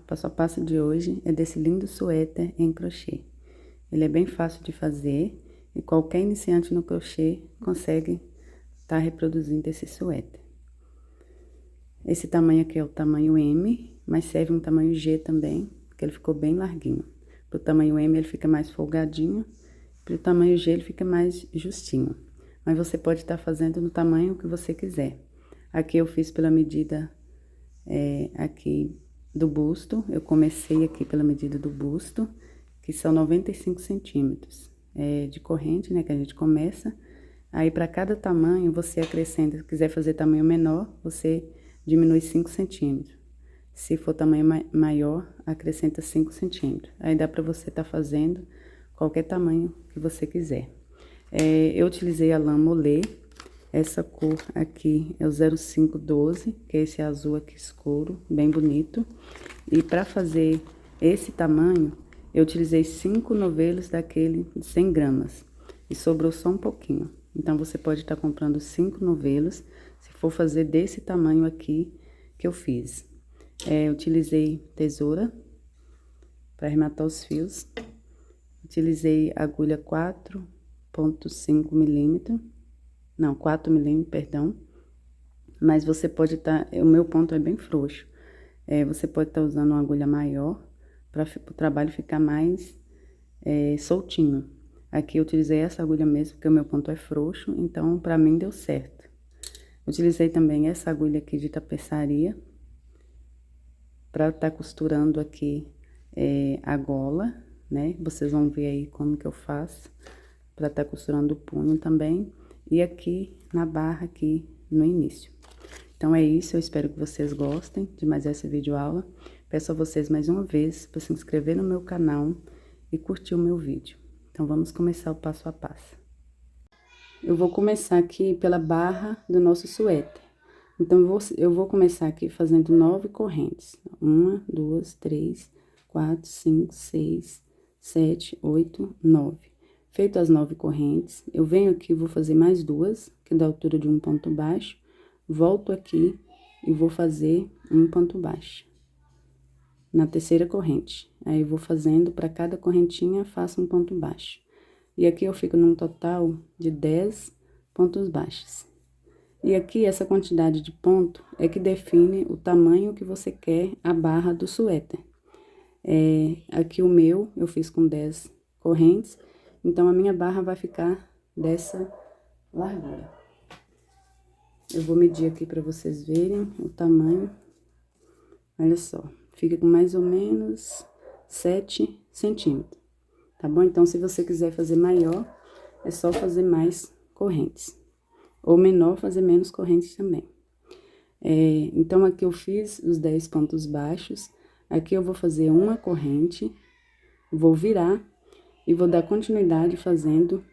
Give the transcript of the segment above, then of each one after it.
Passo a passo de hoje é desse lindo suéter em crochê. Ele é bem fácil de fazer e qualquer iniciante no crochê consegue estar reproduzindo esse suéter. Esse tamanho aqui é o tamanho M, mas serve um tamanho G também, porque ele ficou bem larguinho. Pro tamanho M ele fica mais folgadinho, pro tamanho G ele fica mais justinho. Mas você pode estar fazendo no tamanho que você quiser. Aqui eu fiz pela medida aqui do busto, eu comecei aqui pela medida do busto, que são 95 centímetros de corrente, né, que a gente começa. Aí, para cada tamanho, você acrescenta, se quiser fazer tamanho menor, você diminui 5 centímetros. Se for tamanho maior, acrescenta 5 centímetros. Aí, dá para você estar fazendo qualquer tamanho que você quiser. Eu utilizei a lã Mollet. Essa cor aqui é o 0512, que é esse azul aqui escuro, bem bonito. E para fazer esse tamanho, eu utilizei 5 novelos daquele de 100 gramas. E sobrou só um pouquinho. Então, você pode estar comprando 5 novelos, se for fazer desse tamanho aqui que eu fiz. Eu utilizei tesoura para arrematar os fios. Utilizei agulha 4,5 milímetros. Não, 4 milímetros, perdão. Mas você pode estar... o meu ponto é bem frouxo. Você pode estar usando uma agulha maior para o trabalho ficar mais soltinho. Aqui eu utilizei essa agulha mesmo, porque o meu ponto é frouxo, então para mim deu certo. Utilizei também essa agulha aqui de tapeçaria para estar costurando aqui a gola, né? Vocês vão ver aí como que eu faço para estar costurando o punho também. E aqui na barra aqui no início. Então é isso, eu espero que vocês gostem de mais essa videoaula. Peço a vocês mais uma vez para se inscrever no meu canal e curtir o meu vídeo. Então vamos começar o passo a passo. Eu vou começar aqui pela barra do nosso suéter. Então eu vou começar aqui fazendo 9 correntes. 1, 2, 3, 4, 5, 6, 7, 8, 9. Feito as 9 correntes, eu venho aqui e vou fazer mais 2, que dá a altura de um ponto baixo. Volto aqui e vou fazer um ponto baixo na terceira corrente. Aí, eu vou fazendo, para cada correntinha, faço um ponto baixo. E aqui eu fico num total de 10 pontos baixos. E aqui, essa quantidade de ponto é que define o tamanho que você quer a barra do suéter. Aqui o meu, eu fiz com 10 correntes. Então, a minha barra vai ficar dessa largura. Eu vou medir aqui para vocês verem o tamanho. Olha só, fica com mais ou menos 7 centímetros, tá bom? Então, se você quiser fazer maior, é só fazer mais correntes. Ou menor, fazer menos correntes também. Então, aqui eu fiz os 10 pontos baixos. Aqui eu vou fazer uma corrente, vou virar e vou dar continuidade fazendo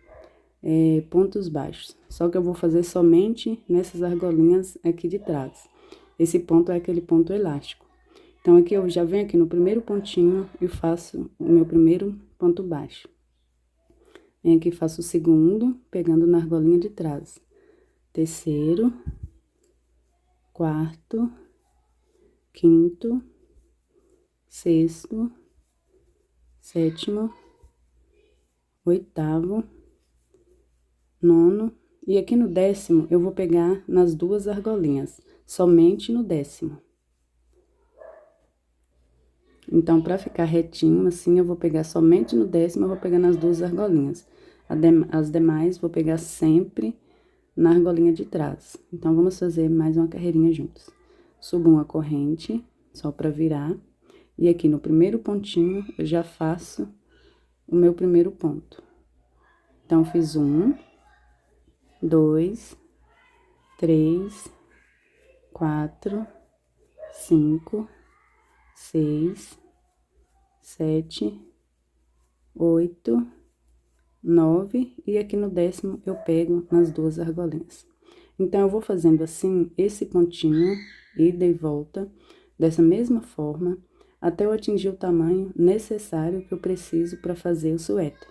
pontos baixos. Só que eu vou fazer somente nessas argolinhas aqui de trás. Esse ponto é aquele ponto elástico. Então, aqui eu já venho aqui no primeiro pontinho e faço o meu primeiro ponto baixo. Venho aqui e faço o segundo, pegando na argolinha de trás. Terceiro, quarto, quinto, sexto, sétimo, oitavo, nono, e aqui no 10º eu vou pegar nas 2 argolinhas, somente no 10º. Então, para ficar retinho, assim, eu vou pegar somente no 10º, eu vou pegar nas 2 argolinhas. As demais, vou pegar sempre na argolinha de trás. Então, vamos fazer mais uma carreirinha juntos. Subo uma corrente, só para virar, e aqui no primeiro pontinho, eu já faço o meu primeiro ponto. Então, fiz 1, 2, 3, 4, 5, 6, 7, 8, 9, e aqui no 10º eu pego nas 2 argolinhas. Então, eu vou fazendo assim, esse pontinho, ida e volta, dessa mesma forma, até eu atingir o tamanho necessário que eu preciso para fazer o suéter.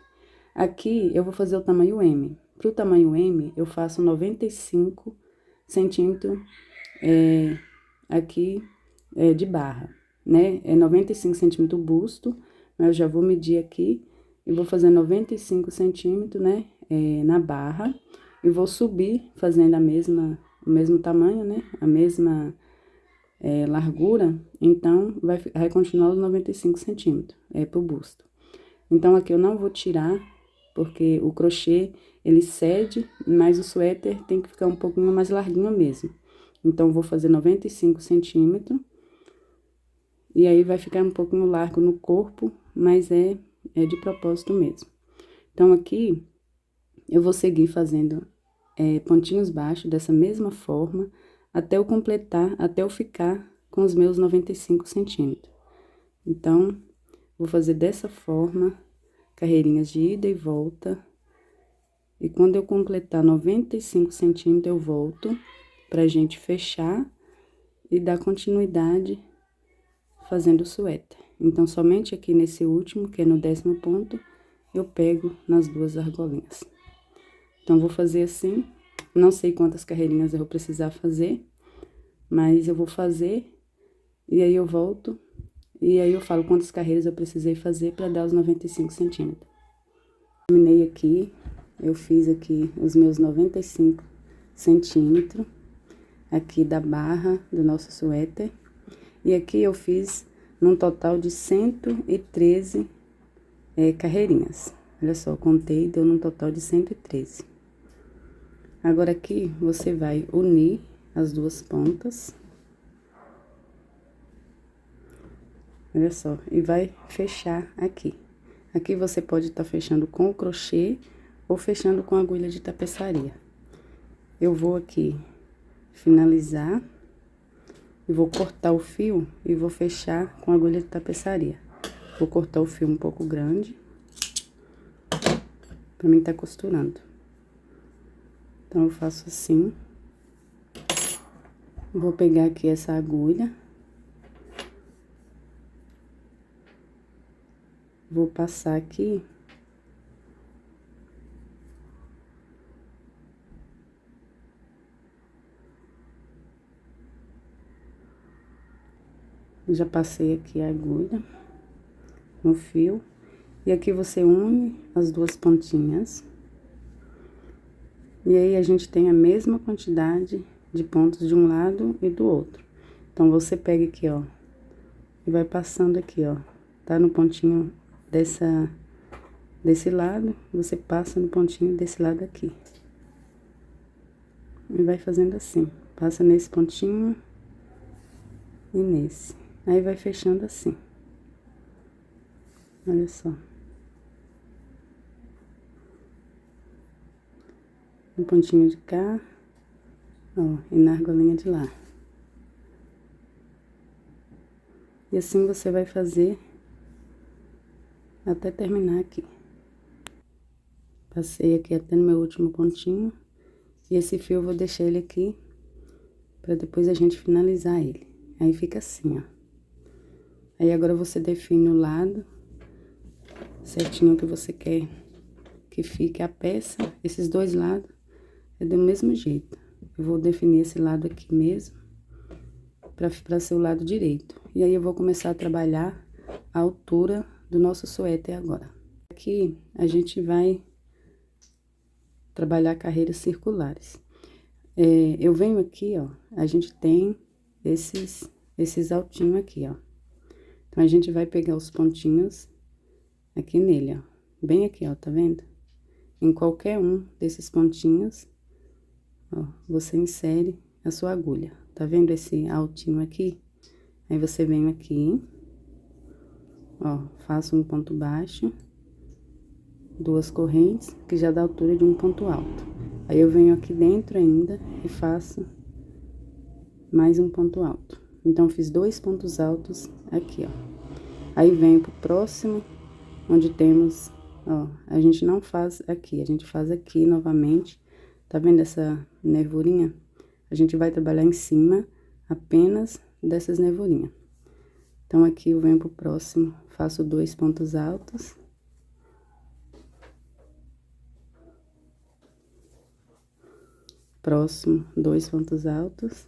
Aqui, eu vou fazer o tamanho M. Para o tamanho M, eu faço 95 centímetros aqui de barra. né, é 95 centímetros o busto, mas eu já vou medir aqui e vou fazer 95 centímetros, né, na barra, e vou subir fazendo o mesmo tamanho, né, a mesma largura, então vai continuar os 95 centímetros, pro busto. Então, aqui eu não vou tirar, porque o crochê, ele cede, mas o suéter tem que ficar um pouquinho mais larguinho mesmo. Então, vou fazer 95 centímetros, e aí vai ficar um pouquinho largo no corpo, mas é de propósito mesmo. Então, aqui, eu vou seguir fazendo pontinhos baixos dessa mesma forma, até eu completar, até eu ficar com os meus 95 centímetros. Então, vou fazer dessa forma, carreirinhas de ida e volta. E quando eu completar 95 centímetros, eu volto pra gente fechar e dar continuidade fazendo o suéter. Então, somente aqui nesse último, que é no 10º ponto, eu pego nas duas argolinhas. Então, vou fazer assim, não sei quantas carreirinhas eu vou precisar fazer, mas eu vou fazer, e aí eu volto, e aí eu falo quantas carreiras eu precisei fazer para dar os 95 centímetros. Terminei aqui, eu fiz aqui os meus 95 centímetros, aqui da barra do nosso suéter, e aqui eu fiz num total de 113 carreirinhas. Olha só, contei, deu num total de 113. Agora, aqui, você vai unir as duas pontas. Olha só, e vai fechar aqui. Aqui você pode estar fechando com o crochê ou fechando com a agulha de tapeçaria. Eu vou aqui finalizar e vou cortar o fio e vou fechar com a agulha de tapeçaria. Vou cortar o fio um pouco grande, pra mim tá costurando. Então, eu faço assim. Vou pegar aqui essa agulha. Vou passar aqui. Já passei aqui a agulha no fio. E aqui você une as duas pontinhas. E aí, a gente tem a mesma quantidade de pontos de um lado e do outro. Então, você pega aqui, ó, e vai passando aqui, ó. Tá no pontinho desse lado, você passa no pontinho desse lado aqui. E vai fazendo assim, passa nesse pontinho e nesse. Aí, vai fechando assim. Olha só. Um pontinho de cá, ó, e na argolinha de lá. E assim você vai fazer até terminar aqui. Passei aqui até no meu último pontinho. E esse fio eu vou deixar ele aqui, pra depois a gente finalizar ele. Aí, fica assim, ó. Aí, agora você define o lado certinho que você quer que fique a peça. Esses dois lados é do mesmo jeito. Eu vou definir esse lado aqui mesmo, pra ser o lado direito. E aí, eu vou começar a trabalhar a altura do nosso suéter agora. Aqui, a gente vai trabalhar carreiras circulares. Eu venho aqui, ó, a gente tem esses altinhos aqui, ó. Então, a gente vai pegar os pontinhos aqui nele, ó. Bem aqui, ó, tá vendo? Em qualquer um desses pontinhos, ó, você insere a sua agulha. Tá vendo esse altinho aqui? Aí, você vem aqui, ó, faço um ponto baixo, duas correntes, que já dá a altura de um ponto alto. Aí, eu venho aqui dentro ainda e faço mais um ponto alto. Então, fiz 2 pontos altos aqui, ó. Aí, venho pro próximo, onde temos, ó, a gente não faz aqui, a gente faz aqui novamente. Tá vendo essa nervurinha? A gente vai trabalhar em cima apenas dessas nervurinhas. Então, aqui eu venho pro próximo, faço 2 pontos altos. Próximo, 2 pontos altos.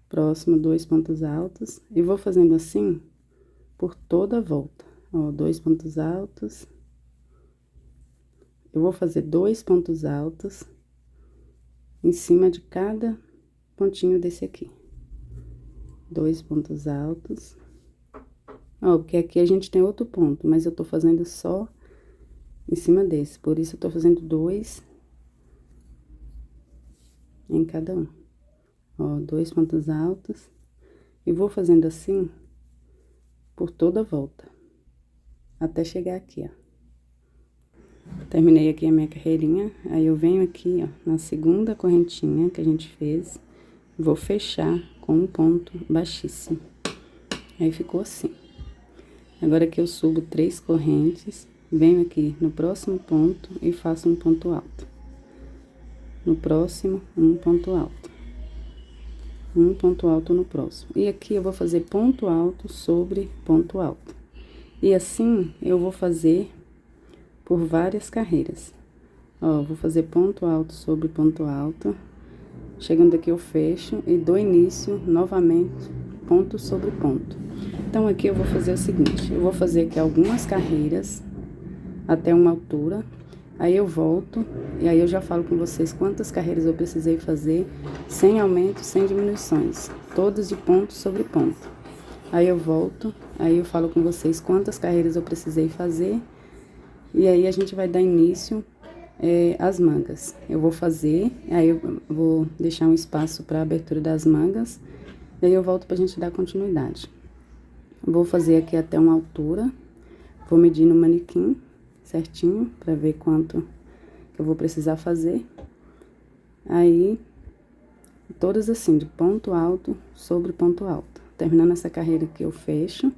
próximo 2 pontos altos, e vou fazendo assim por toda a volta. Ó, 2 pontos altos. Eu vou fazer 2 pontos altos em cima de cada pontinho desse aqui. 2 pontos altos. Ó, porque aqui a gente tem outro ponto, mas eu tô fazendo só em cima desse, por isso eu tô fazendo 2 em cada um. Ó, 2 pontos altos. E vou fazendo assim por toda a volta, até chegar aqui, ó. Terminei aqui a minha carreirinha, aí eu venho aqui, ó, na segunda correntinha que a gente fez, vou fechar com um ponto baixíssimo. Aí ficou assim. Agora que eu subo 3 correntes, venho aqui no próximo ponto e faço um ponto alto. No próximo, um ponto alto. Um ponto alto no próximo. E aqui eu vou fazer ponto alto sobre ponto alto. E assim eu vou fazer por várias carreiras. Ó, vou fazer ponto alto sobre ponto alto. Chegando aqui eu fecho e dou início novamente, ponto sobre ponto. Então, aqui eu vou fazer o seguinte, eu vou fazer aqui algumas carreiras até uma altura, aí eu volto e aí eu já falo com vocês quantas carreiras eu precisei fazer, sem aumento, sem diminuições, todas de ponto sobre ponto. Aí eu volto, aí eu falo com vocês quantas carreiras eu precisei fazer, e aí a gente vai dar início às mangas. Eu vou fazer, aí eu vou deixar um espaço para abertura das mangas, e aí eu volto pra gente dar continuidade. Vou fazer aqui até uma altura, vou medir no manequim certinho, pra ver quanto que eu vou precisar fazer. Aí, todas assim, de ponto alto sobre ponto alto. Terminando essa carreira aqui, eu fecho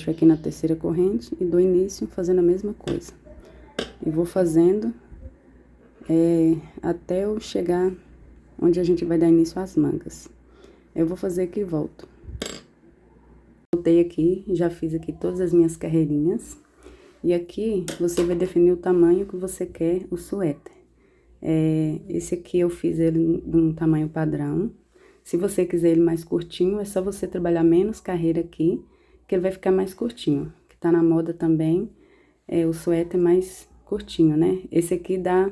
aqui na terceira corrente e dou início fazendo a mesma coisa. E vou fazendo até eu chegar onde a gente vai dar início às mangas. Eu vou fazer aqui e volto. Voltei aqui, já fiz aqui todas as minhas carreirinhas. E aqui, você vai definir o tamanho que você quer o suéter. Esse aqui eu fiz ele num tamanho padrão. Se você quiser ele mais curtinho, é só você trabalhar menos carreira aqui, que ele vai ficar mais curtinho. Que tá na moda também, o suéter mais curtinho, né? Esse aqui dá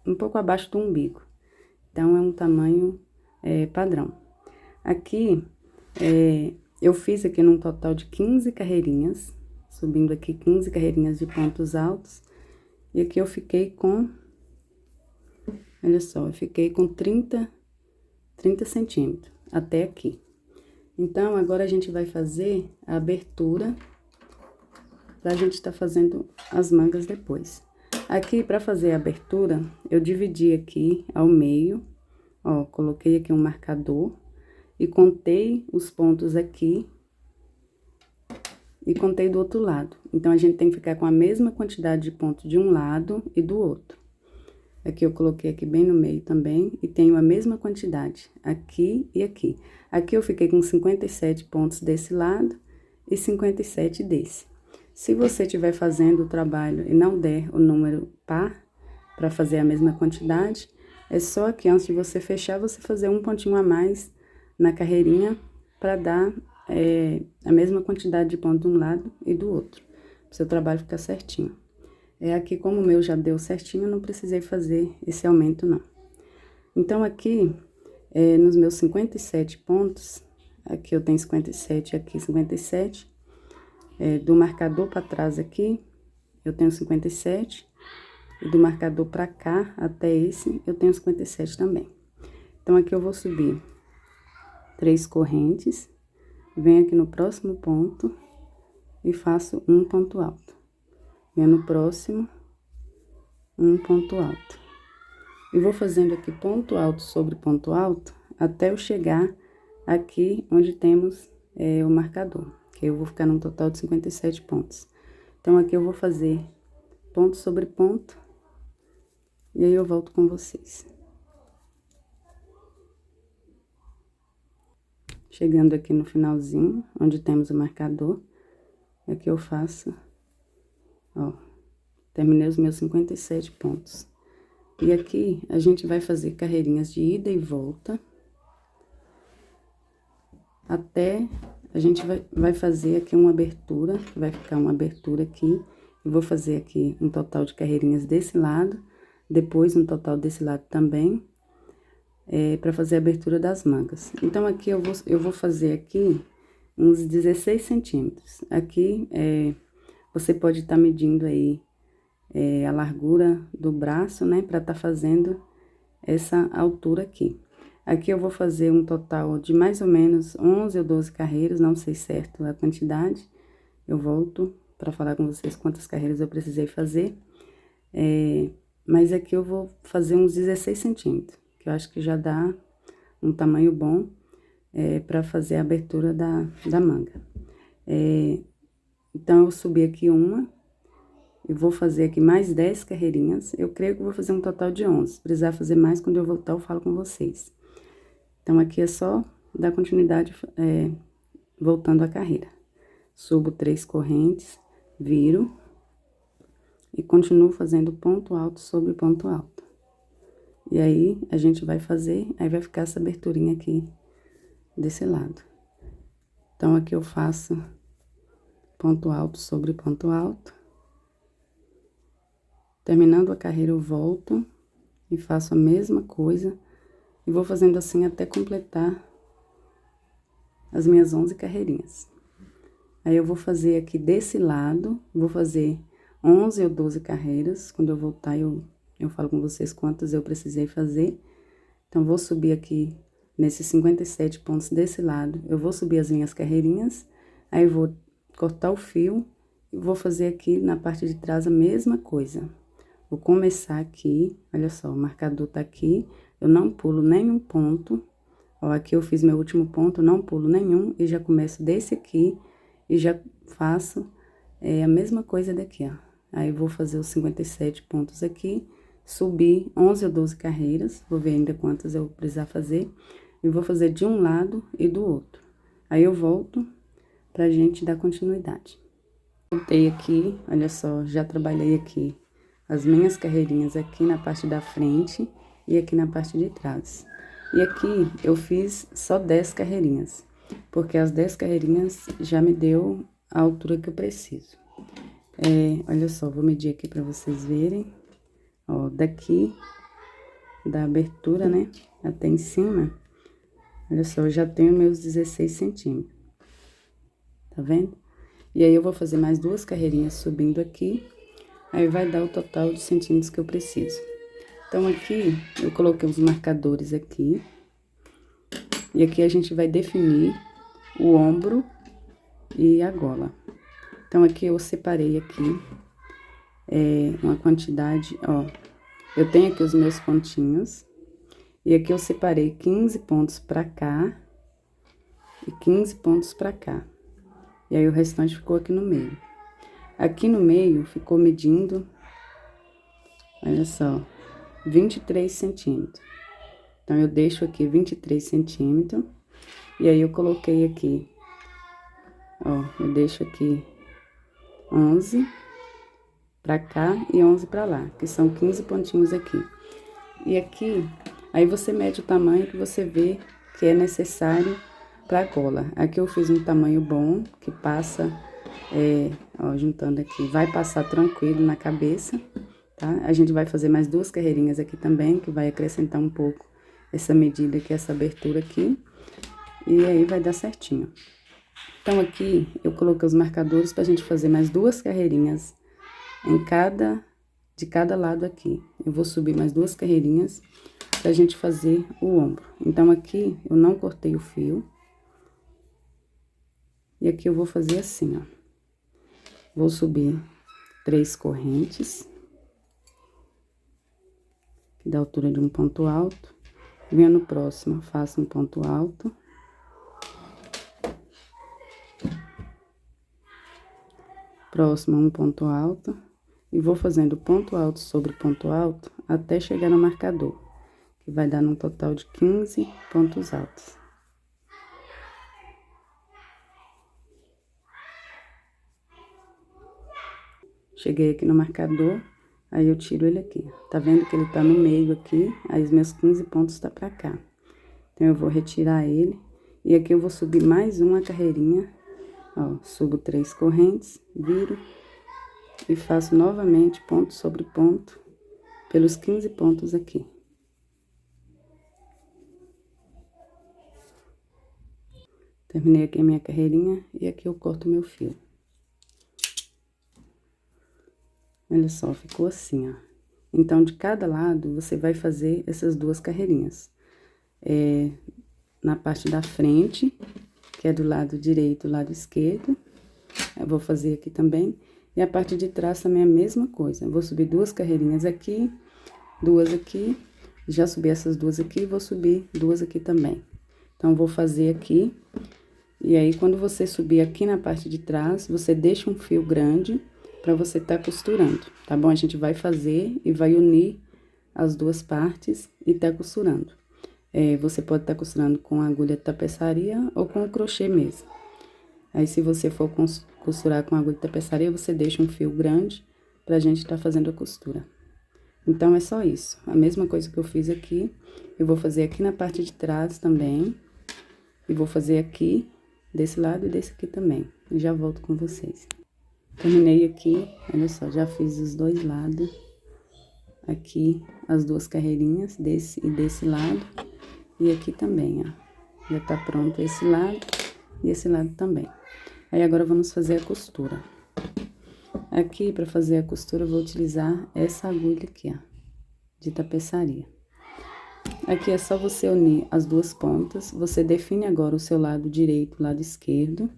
um pouco abaixo do umbigo. Então, é um tamanho padrão. Aqui, eu fiz aqui num total de 15 carreirinhas, subindo aqui 15 carreirinhas de pontos altos. E aqui eu fiquei com, olha só, eu fiquei com 30 centímetros, até aqui. Então, agora a gente vai fazer a abertura, pra gente tá fazendo as mangas depois. Aqui, pra fazer a abertura, eu dividi aqui ao meio, ó, coloquei aqui um marcador e contei os pontos aqui e contei do outro lado. Então, a gente tem que ficar com a mesma quantidade de pontos de um lado e do outro. Aqui eu coloquei aqui bem no meio também e tenho a mesma quantidade aqui e aqui. Aqui eu fiquei com 57 pontos desse lado e 57 desse. Se você estiver fazendo o trabalho e não der o número par para fazer a mesma quantidade, é só aqui antes de você fechar, você fazer um pontinho a mais na carreirinha para dar a mesma quantidade de pontos de um lado e do outro, para o seu trabalho ficar certinho. Aqui, como o meu já deu certinho, eu não precisei fazer esse aumento, não. Então, aqui, nos meus 57 pontos, aqui eu tenho 57, aqui 57, do marcador para trás aqui, eu tenho 57, e do marcador para cá, até esse, eu tenho 57 também. Então, aqui eu vou subir 3 correntes, venho aqui no próximo ponto e faço um ponto alto. Venho no próximo, um ponto alto. E vou fazendo aqui ponto alto sobre ponto alto, até eu chegar aqui onde temos o marcador, que eu vou ficar num total de 57 pontos. Então, aqui eu vou fazer ponto sobre ponto, e aí eu volto com vocês. Chegando aqui no finalzinho, onde temos o marcador, aqui eu faço, ó, terminei os meus 57 pontos. E aqui, a gente vai fazer carreirinhas de ida e volta. até a gente vai fazer aqui uma abertura, vai ficar uma abertura aqui. Eu vou fazer aqui um total de carreirinhas desse lado, depois um total desse lado também, para fazer a abertura das mangas. Então, aqui eu vou fazer aqui uns 16 centímetros. Aqui, você pode estar medindo aí a largura do braço, né, para estar fazendo essa altura aqui. Aqui eu vou fazer um total de mais ou menos 11 ou 12 carreiras, não sei certo a quantidade. Eu volto para falar com vocês quantas carreiras eu precisei fazer. Mas aqui eu vou fazer uns 16 centímetros, que eu acho que já dá um tamanho bom para fazer a abertura da manga. Então, eu subi aqui uma, e vou fazer aqui mais 10 carreirinhas. Eu creio que vou fazer um total de 11. Se precisar fazer mais, quando eu voltar, eu falo com vocês. Então, aqui é só dar continuidade, voltando a carreira. Subo 3 correntes, viro e continuo fazendo ponto alto sobre ponto alto. E aí, a gente vai fazer, aí vai ficar essa aberturinha aqui desse lado. Então, aqui eu faço ponto alto sobre ponto alto. Terminando a carreira, eu volto e faço a mesma coisa. E vou fazendo assim até completar as minhas 11 carreirinhas. Aí, eu vou fazer aqui desse lado, vou fazer 11 ou 12 carreiras. Quando eu voltar, eu falo com vocês quantas eu precisei fazer. Então, vou subir aqui nesses 57 pontos desse lado. Eu vou subir as minhas carreirinhas, aí vou cortar o fio e vou fazer aqui na parte de trás a mesma coisa. Vou começar aqui, olha só, o marcador tá aqui, eu não pulo nenhum ponto. Ó, aqui eu fiz meu último ponto, não pulo nenhum e já começo desse aqui e já faço a mesma coisa daqui, ó. Aí, vou fazer os 57 pontos aqui, subir 11 ou 12 carreiras, vou ver ainda quantas eu precisar fazer, e vou fazer de um lado e do outro. Aí, eu volto pra gente dar continuidade. Voltei aqui, olha só, já trabalhei aqui as minhas carreirinhas aqui na parte da frente e aqui na parte de trás. E aqui eu fiz só 10 carreirinhas, porque as 10 carreirinhas já me deu a altura que eu preciso. Olha só, vou medir aqui pra vocês verem. Ó, daqui, da abertura, né, até em cima, olha só, eu já tenho meus 16 centímetros. Tá vendo? E aí, eu vou fazer mais 2 carreirinhas subindo aqui, aí vai dar o total de centímetros que eu preciso. Então, aqui, eu coloquei os marcadores aqui, e aqui a gente vai definir o ombro e a gola. Então, aqui eu separei aqui, uma quantidade, ó, eu tenho aqui os meus pontinhos, e aqui eu separei 15 pontos pra cá, e 15 pontos pra cá. E aí, o restante ficou aqui no meio. Aqui no meio, ficou medindo, olha só, 23 centímetros. Então, eu deixo aqui 23 centímetros, e aí eu coloquei aqui, ó, eu deixo aqui 11 pra cá e 11 pra lá, que são 15 pontinhos aqui. E aqui, aí você mede o tamanho que você vê que é necessário pra gola. Aqui eu fiz um tamanho bom, que passa, ó, juntando aqui, vai passar tranquilo na cabeça, tá? A gente vai fazer mais 2 carreirinhas aqui também, que vai acrescentar um pouco essa medida aqui, essa abertura aqui, e aí vai dar certinho. Então, aqui, eu coloquei os marcadores pra gente fazer mais 2 carreirinhas de cada lado aqui. Eu vou subir mais 2 carreirinhas pra gente fazer o ombro. Então, aqui, eu não cortei o fio. E aqui eu vou fazer assim, ó. Vou subir 3 correntes, que dá a altura de um ponto alto. Venho no próximo, faço um ponto alto. Próximo, um ponto alto. E vou fazendo ponto alto sobre ponto alto até chegar no marcador, que vai dar num total de 15 pontos altos. Cheguei aqui no marcador, aí eu tiro ele aqui. Tá vendo que ele tá no meio aqui, aí os meus 15 pontos tá pra cá. Então, eu vou retirar ele E aqui eu vou subir mais uma carreirinha, ó, subo 3 correntes, viro e faço novamente ponto sobre ponto pelos 15 pontos aqui. Terminei aqui a minha carreirinha e aqui eu corto meu fio. Olha só, ficou assim, ó. Então, de cada lado, você vai fazer essas 2 carreirinhas. Na parte da frente, que é do lado direito e do lado esquerdo, eu vou fazer aqui também. E a parte de trás também é a mesma coisa. Eu vou subir 2 carreirinhas aqui, 2 aqui, já subi essas 2 aqui, e vou subir 2 aqui também. Então, vou fazer aqui, e aí, quando você subir aqui na parte de trás, você deixa um fio grande pra você tá costurando, tá bom? A gente vai fazer e vai unir as 2 partes e tá costurando. Você pode tá costurando com a agulha de tapeçaria ou com o crochê mesmo. Aí, se você for costurar com a agulha de tapeçaria, você deixa um fio grande pra gente tá fazendo a costura. Então, é só isso. A mesma coisa que eu fiz aqui, eu vou fazer aqui na parte de trás também. E vou fazer aqui, desse lado e desse aqui também. E já volto com vocês. Terminei aqui, olha só, já fiz os 2 lados. Aqui, as 2 carreirinhas, desse e desse lado. E aqui também, ó. Já tá pronto esse lado e esse lado também. Aí, agora, vamos fazer a costura. Aqui, pra fazer a costura, eu vou utilizar essa agulha aqui, ó, de tapeçaria. Aqui é só você unir as 2 pontas, você define agora o seu lado direito, lado esquerdo.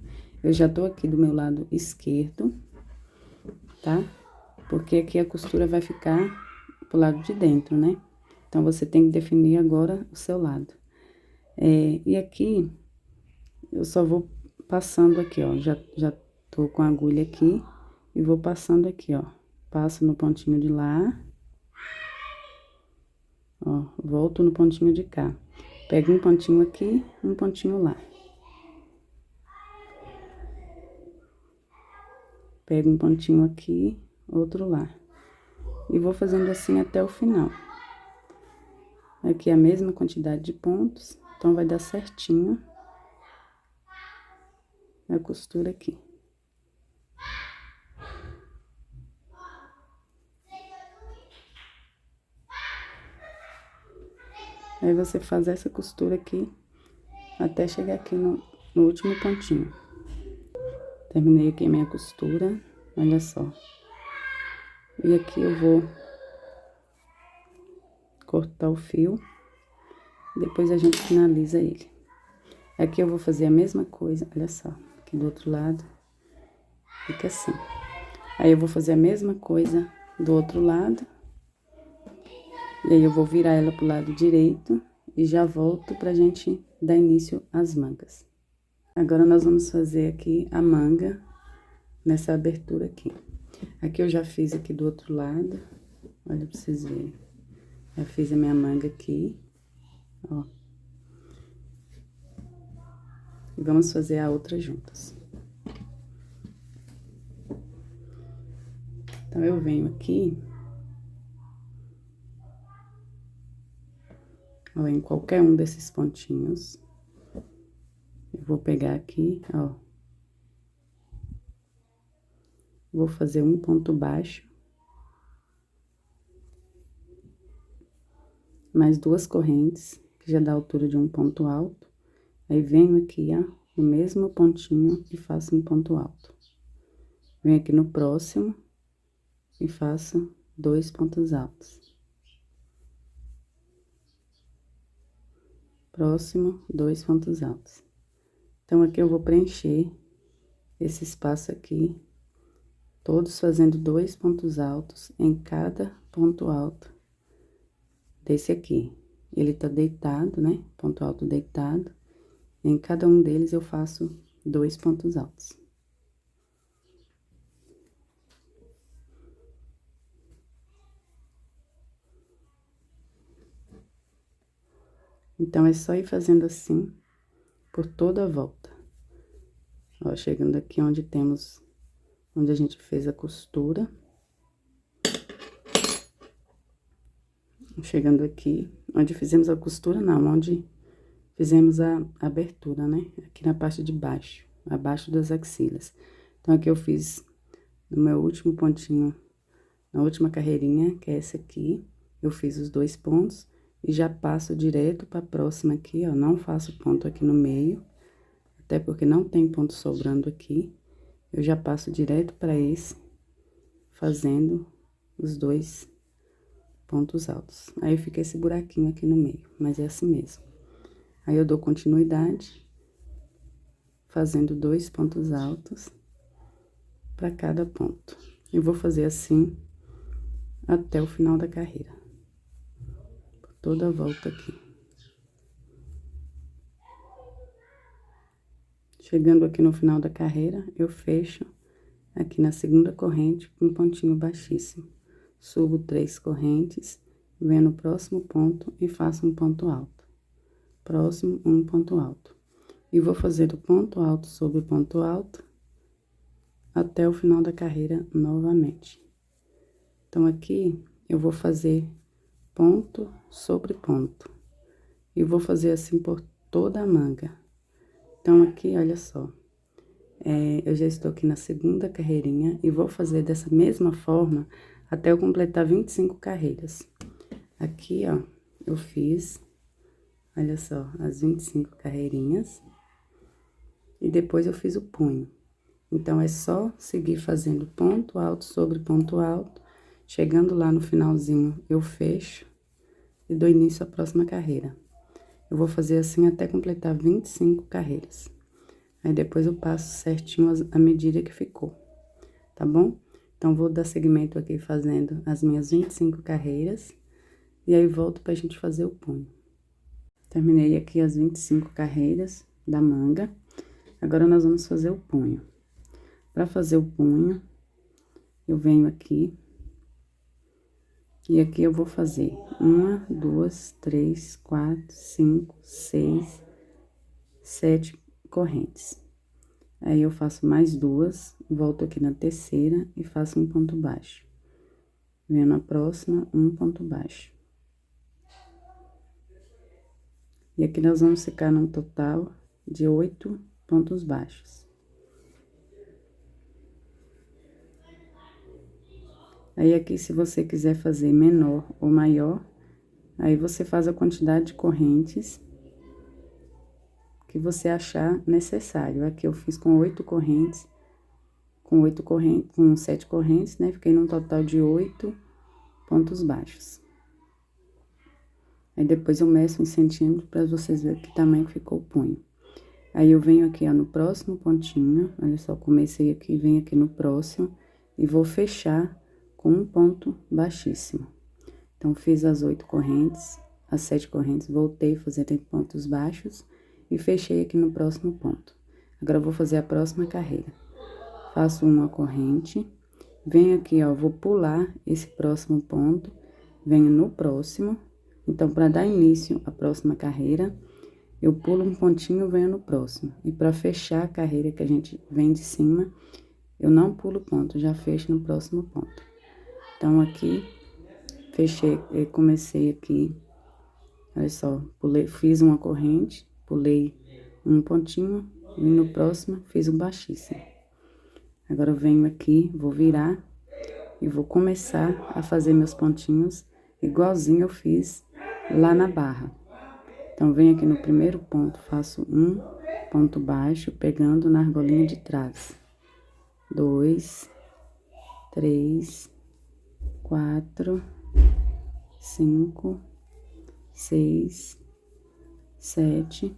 Eu já tô aqui do meu lado esquerdo, tá? Porque aqui a costura vai ficar pro lado de dentro, né? Então, você tem que definir agora o seu lado. E aqui, eu só vou passando aqui, ó, já tô com a agulha aqui e vou passando aqui, ó. Passo no pontinho de lá. Ó, volto no pontinho de cá. Pego um pontinho aqui, um pontinho lá. Pego um pontinho aqui, outro lá. E vou fazendo assim até o final. Aqui é a mesma quantidade de pontos, então vai dar certinho a costura aqui. Aí, você faz essa costura aqui, até chegar aqui no último pontinho. Terminei aqui a minha costura, olha só. E aqui eu vou cortar o fio, depois a gente finaliza ele. Aqui eu vou fazer a mesma coisa, olha só, aqui do outro lado, fica assim. Aí, eu vou fazer a mesma coisa do outro lado. E aí, eu vou virar ela pro lado direito e já volto pra gente dar início às mangas. Agora, nós vamos fazer aqui a manga nessa abertura aqui. Aqui eu já fiz aqui do outro lado, olha pra vocês verem. Já fiz a minha manga aqui, ó. E vamos fazer a outra juntas. Então, eu venho aqui, ó, em qualquer um desses pontinhos. Eu vou pegar aqui, ó. Vou fazer um ponto baixo. Mais 2 correntes, que já dá a altura de um ponto alto. Aí, venho aqui, ó, no mesmo pontinho e faço um ponto alto. Venho aqui no próximo e faço 2 pontos altos. Próximo, 2 pontos altos. Então, aqui eu vou preencher esse espaço aqui, todos fazendo 2 pontos altos em cada ponto alto desse aqui. Ele tá deitado, né? Ponto alto deitado. Em cada um deles, eu faço 2 pontos altos. Então, é só ir fazendo assim por toda a volta. Ó, chegando aqui onde temos, onde a gente fez a costura. Chegando aqui, onde fizemos a costura, não, onde fizemos a abertura, né? Aqui na parte de baixo, abaixo das axilas. Então, aqui eu fiz no meu último pontinho, na última carreirinha, que é essa aqui, eu fiz os 2 pontos e já passo direto pra próxima aqui, ó. Não faço ponto aqui no meio, até porque não tem ponto sobrando aqui. Eu já passo direto pra esse, fazendo os 2 pontos altos. Aí fica esse buraquinho aqui no meio, mas é assim mesmo. Aí eu dou continuidade, fazendo 2 pontos altos para cada ponto. Eu vou fazer assim até o final da carreira. Toda a volta aqui. Chegando aqui no final da carreira, eu fecho aqui na segunda corrente com um pontinho baixíssimo. Subo 3 correntes, venho no próximo ponto e faço um ponto alto. Próximo, um ponto alto. E vou fazer o ponto alto sobre ponto alto até o final da carreira novamente. Então, aqui eu vou fazer ponto sobre ponto. E vou fazer assim por toda a manga. Então, aqui, olha só. Eu já estou aqui na segunda carreirinha e vou fazer dessa mesma forma até eu completar 25 carreiras. Aqui, ó, eu fiz, olha só, as 25 carreirinhas. E depois eu fiz o punho. Então, é só seguir fazendo ponto alto sobre ponto alto. Chegando lá no finalzinho, eu fecho e dou início à próxima carreira. Eu vou fazer assim até completar 25 carreiras. Aí, depois eu passo certinho a medida que ficou, tá bom? Então, vou dar seguimento aqui fazendo as minhas 25 carreiras. E aí, volto pra gente fazer o punho. Terminei aqui as 25 carreiras da manga. Agora, nós vamos fazer o punho. Para fazer o punho, eu venho aqui. E aqui eu vou fazer 1, 2, 3, 4, 5, 6, 7 correntes. Aí, eu faço mais 2, volto aqui na terceira e faço um ponto baixo. Venho na próxima, um ponto baixo. E aqui nós vamos ficar num total de 8 pontos baixos. Aí, aqui, se você quiser fazer menor ou maior, aí você faz a quantidade de correntes que você achar necessário. Aqui eu fiz com 8 correntes, com 7 correntes, né? Fiquei num total de 8 pontos baixos. Aí, depois eu meço em centímetros para vocês verem que tamanho ficou o punho. Aí, eu venho aqui, ó, no próximo pontinho, olha só, comecei aqui, venho aqui no próximo e vou fechar com um ponto baixíssimo. Então, fiz as 8 correntes, as 7 correntes, voltei fazendo pontos baixos e fechei aqui no próximo ponto. Agora, eu vou fazer a próxima carreira. Faço uma corrente, venho aqui, ó, vou pular esse próximo ponto, venho no próximo. Então, para dar início à próxima carreira, eu pulo um pontinho, venho no próximo. E para fechar a carreira que a gente vem de cima, eu não pulo ponto, já fecho no próximo ponto. Então, aqui, fechei, comecei aqui, olha só, pulei, fiz uma corrente, pulei um pontinho, e no próximo, fiz um baixíssimo. Agora, eu venho aqui, vou virar e vou começar a fazer meus pontinhos igualzinho eu fiz lá na barra. Então, venho aqui no primeiro ponto, faço um ponto baixo, pegando na argolinha de trás. 2, 3, 4, 5, 6, 7.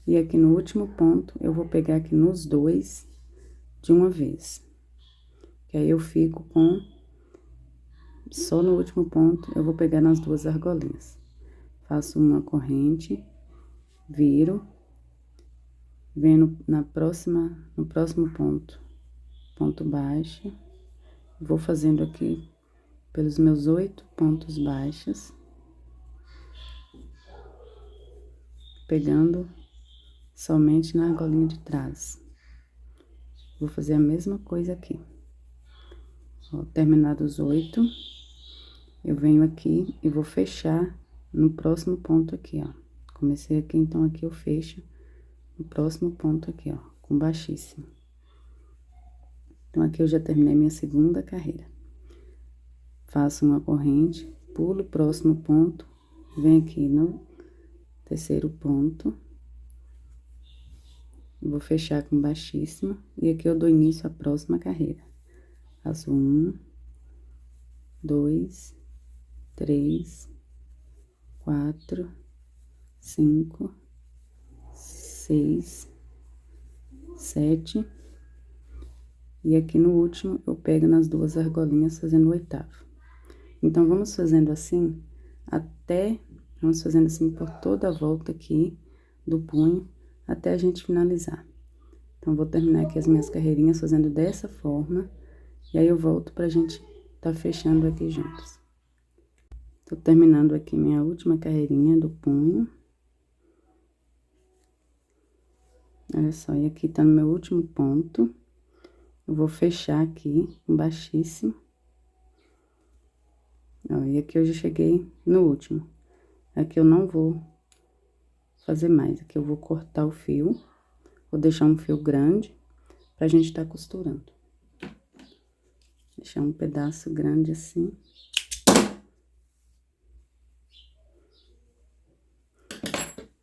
E aqui no último ponto, eu vou pegar aqui nos 2 de uma vez. Que aí eu fico com... Só no último ponto, eu vou pegar nas 2 argolinhas. Faço uma corrente, viro, venho no próximo ponto, ponto baixo. Vou fazendo aqui pelos meus 8 pontos baixos, pegando somente na argolinha de trás. Vou fazer a mesma coisa aqui. Ó, terminados os 8, eu venho aqui e vou fechar no próximo ponto aqui, ó, Comecei aqui, então aqui eu fecho o próximo ponto aqui, ó, com baixíssimo. Então, aqui eu já terminei minha segunda carreira. Faço uma corrente, pulo o próximo ponto, venho aqui no terceiro ponto. Vou fechar com baixíssimo, e aqui eu dou início à próxima carreira. Faço 1, 2, 3, 4, 5, 6, 7. E aqui no último, eu pego nas duas argolinhas fazendo o oitavo. Então, vamos fazendo assim, vamos fazendo assim por toda a volta aqui do punho, até a gente finalizar. Então, vou terminar aqui as minhas carreirinhas fazendo dessa forma, e aí eu volto pra gente tá fechando aqui juntos. Tô terminando aqui minha última carreirinha do punho. Olha só, e aqui tá no meu último ponto. Eu vou fechar aqui com baixíssimo. Ó, e aqui eu já cheguei no último. Aqui eu não vou fazer mais, aqui eu vou cortar o fio. Vou deixar um fio grande pra gente tá costurando. Deixar um pedaço grande assim.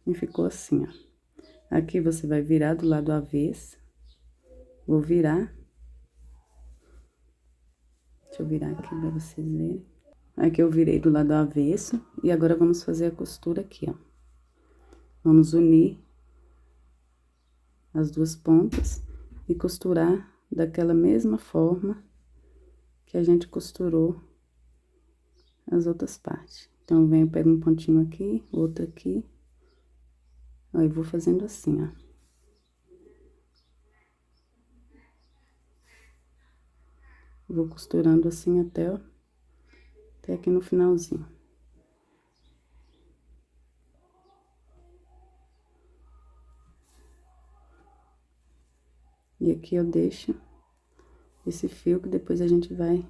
E ficou assim, ó. Aqui você vai virar do lado avesso. Vou virar. Deixa eu virar aqui pra vocês verem. Aqui eu virei do lado avesso. E agora vamos fazer a costura aqui, ó. Vamos unir as duas pontas e costurar daquela mesma forma que a gente costurou as outras partes. Então, eu venho, pego um pontinho aqui, outro aqui. Ó, e vou fazendo assim, ó. Vou costurando assim até, ó, até aqui no finalzinho. E aqui eu deixo esse fio que depois a gente vai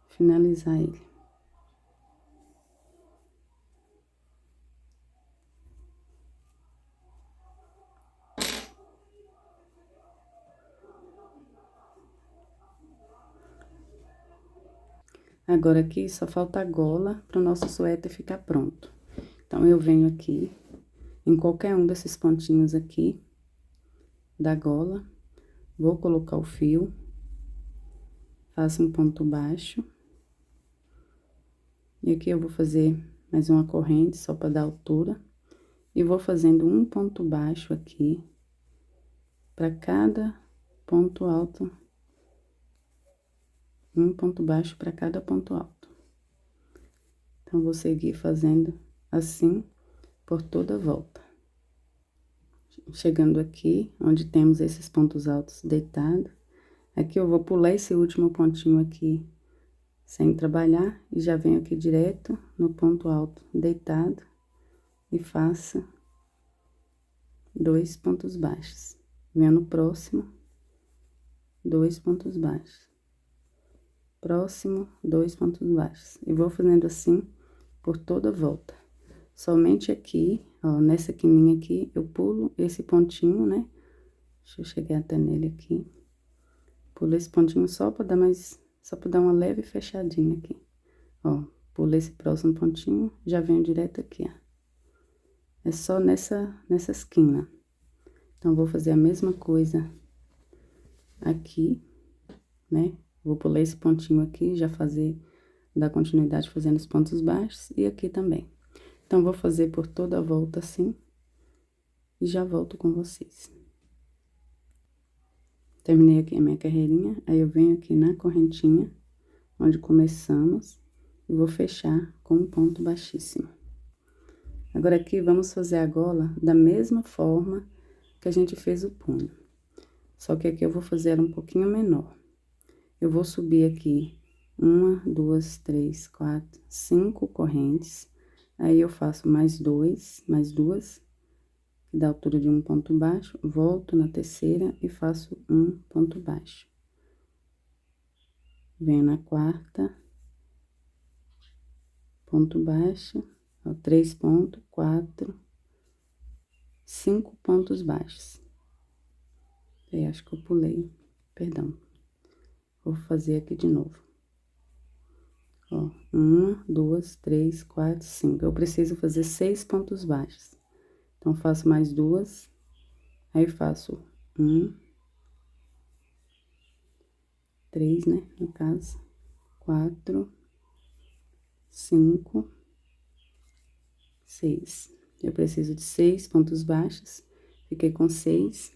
finalizar ele. Agora, aqui só falta a gola para o nosso suéter ficar pronto. Então, eu venho aqui, em qualquer um desses pontinhos aqui da gola, vou colocar o fio, faço um ponto baixo. E aqui eu vou fazer mais uma corrente, só para dar altura. E vou fazendo um ponto baixo aqui, para cada ponto alto. Um ponto baixo para cada ponto alto. Então, vou seguir fazendo assim por toda a volta. Chegando aqui, onde temos esses pontos altos deitados, aqui eu vou pular esse último pontinho aqui, sem trabalhar, e já venho aqui direto no ponto alto deitado, e faço 2 pontos baixos. Venho no próximo, 2 pontos baixos. Próximo, 2 pontos baixos. E vou fazendo assim por toda a volta. Somente aqui, ó, nessa quininha aqui, eu pulo esse pontinho, né? Deixa eu chegar até nele aqui. Pulo esse pontinho só pra dar uma leve fechadinha aqui. Ó, pulo esse próximo pontinho, já venho direto aqui, ó. É só nessa esquina. Então, vou fazer a mesma coisa aqui, né? Vou pular esse pontinho aqui, dar continuidade fazendo os pontos baixos, e aqui também. Então, vou fazer por toda a volta assim, e já volto com vocês. Terminei aqui a minha carreirinha, aí eu venho aqui na correntinha, onde começamos, e vou fechar com um ponto baixíssimo. Agora, aqui, vamos fazer a gola da mesma forma que a gente fez o punho. Só que aqui eu vou fazer ela um pouquinho menor. Eu vou subir aqui 1, 2, 3, 4, 5 correntes. Aí, eu faço mais duas, que dá a altura de um ponto baixo. Volto na terceira e faço um ponto baixo. Venho na quarta, ponto baixo. Ó, 3 pontos, 4, 5 pontos baixos. Eu acho que eu pulei, perdão. Vou fazer aqui de novo. Ó, 1, 2, 3, 4, 5. Eu preciso fazer 6 pontos baixos. Então, faço mais 2, aí faço 1, 3, né, no caso, 4, 5, 6. Eu preciso de 6 pontos baixos, fiquei com 6.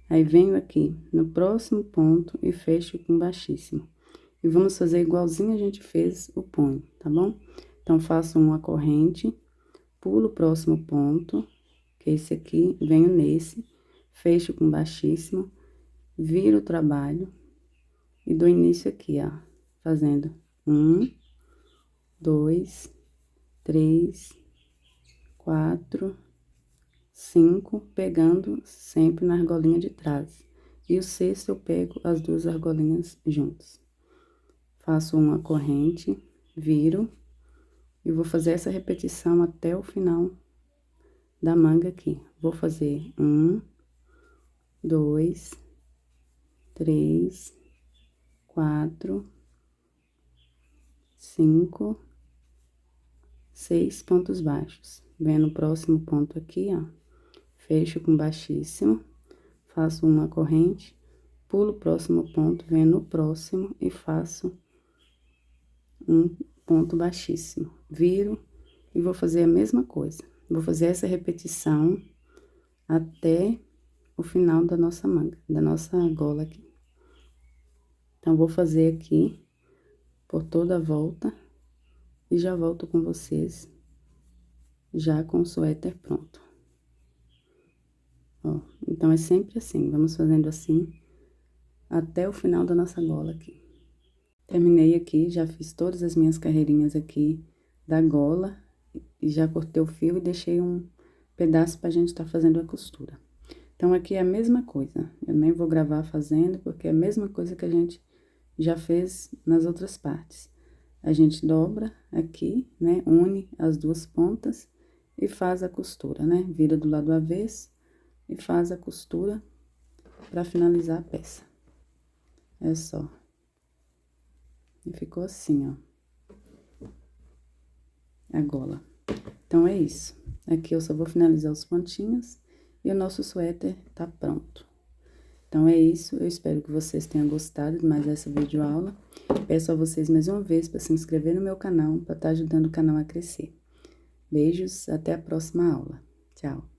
Aí, venho aqui no próximo ponto e fecho com baixíssimo. E vamos fazer igualzinho a gente fez o punho, tá bom? Então, faço uma corrente, pulo o próximo ponto, que é esse aqui, venho nesse, fecho com baixíssimo, viro o trabalho e dou início aqui, ó, fazendo 1, 2, 3, 4, 5, pegando sempre na argolinha de trás. E o sexto eu pego as duas argolinhas juntas. Faço uma corrente, viro e vou fazer essa repetição até o final da manga aqui. Vou fazer 1, 2, 3, 4, 5, 6 pontos baixos. Venho no próximo ponto aqui, ó, fecho com baixíssimo, faço uma corrente, pulo o próximo ponto, venho no próximo e faço um ponto baixíssimo. Viro e vou fazer a mesma coisa. Vou fazer essa repetição até o final da nossa manga, da nossa gola aqui. Então, vou fazer aqui por toda a volta e já volto com vocês, já com o suéter pronto. Ó, então, é sempre assim, vamos fazendo assim até o final da nossa gola aqui. Terminei aqui, já fiz todas as minhas carreirinhas aqui da gola e já cortei o fio e deixei um pedaço pra gente tá fazendo a costura. Então, aqui é a mesma coisa, eu nem vou gravar fazendo, porque é a mesma coisa que a gente já fez nas outras partes. A gente dobra aqui, né, une as duas pontas e faz a costura, né, vira do lado avesso e faz a costura pra finalizar a peça. É só. E ficou assim, ó, a gola. Então, é isso. Aqui eu só vou finalizar os pontinhos e o nosso suéter tá pronto. Então, é isso. Eu espero que vocês tenham gostado de mais essa videoaula. Peço a vocês mais uma vez para se inscrever no meu canal, para estar ajudando o canal a crescer. Beijos, até a próxima aula. Tchau!